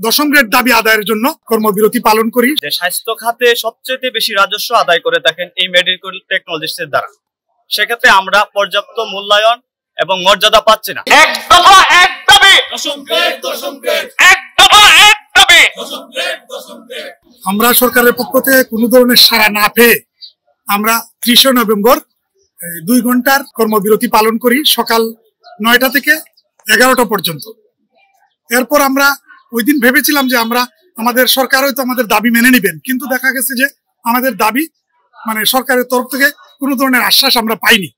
দশম গ্রেড দাবি আদায়ের জন্য কর্মবিরতি পালন করি। যে স্বাস্থ্য খাতে সবচেয়ে বেশি রাজস্ব আদায় করে থাকেন এই মেডিকেল টেকনোলজিস্টের দ্বারা, সেক্ষেত্রে আমরা পর্যাপ্ত মূল্যায়ন এবং মর্যাদা পাচ্ছি না। আমরা সরকারের পক্ষ থেকে কোনো ধরনের সাড়া না পেয়ে আমরা 30 নভেম্বর 2 ঘন্টার কর্মবিরতি পালন করি, সকাল 9টা থেকে 11টা পর্যন্ত। এরপর আমরা ওই দিন ভেবেছিলাম যে আমাদের সরকার হয়তো আমাদের দাবি মেনে নেবেন, কিন্তু দেখা গেছে যে আমাদের দাবি সরকারের তরফ থেকে কোনো ধরনের আশ্বাস আমরা পাইনি।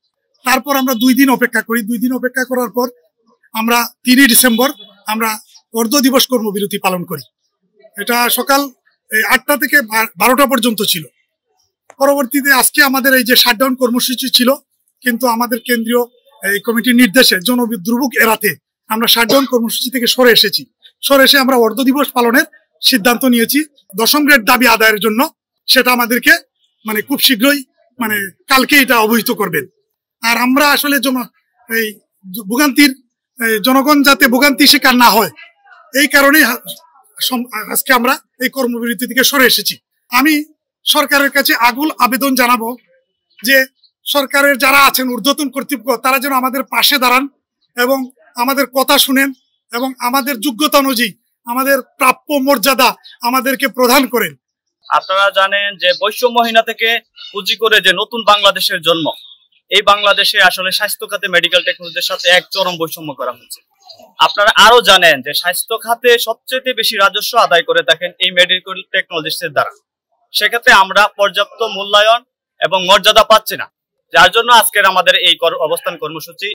তারপর আমরা 2 দিন অপেক্ষা করি। 2 দিন অপেক্ষা করার পর আমরা 3 ডিসেম্বর আমরা অর্ধ দিবস কর্মবিরতি পালন করি। এটা সকাল 8টা থেকে 12টা পর্যন্ত ছিল। পরবর্তীতে আজকে আমাদের এই যে শাটডাউন কর্মসূচি ছিল, কিন্তু আমাদের কেন্দ্রীয় এই কমিটির নির্দেশে দুর্যোগ এড়াতে আমরা শাটডাউন কর্মসূচি থেকে সরে এসে আমরা অর্ধ দিবস পালনের সিদ্ধান্ত নিয়েছি দশম গ্রেড দাবি আদায়ের জন্য। সেটা আমাদেরকে খুব শীঘ্রই কালকে এটা অবহিত করবেন। আর আমরা আসলে এই জনগণ যাতে ভোগান্তি শিকার না হয়, এই কারণেই আজকে আমরা এই কর্মবিরতি থেকে সরে এসেছি। আমি সরকারের কাছে আকুল আবেদন জানাবো যে সরকারের যারা আছেন ঊর্ধ্বতন কর্তৃপক্ষ, তারা যেন আমাদের পাশে দাঁড়ান এবং আমাদের কথা শুনেন এবং আমাদের যোগ্যতা অনুযায়ী আমাদের প্রাপ্য মর্যাদা আমাদেরকে প্রদান করেন। আপনারা জানেন যে বৈষম্যহীনা থেকে পুঁজি করে যে নতুন বাংলাদেশের জন্ম, এই বাংলাদেশে আসলে স্বাস্থ্য খাতে মেডিকেল টেকনোলজির সাথে এক চরম বৈষম্য করা হচ্ছে। আপনারা আরো জানেন যে স্বাস্থ্য খাতে সবচেয়ে বেশি রাজস্ব আদায় করে থাকেন এই মেডিকেল টেকনোলজিস্টের দ্বারা, সেক্ষেত্রে আমরা পর্যাপ্ত মূল্যায়ন এবং মর্যাদা পাচ্ছি না, যার জন্য আজকের আমাদের এই অবস্থান কর্মসূচি।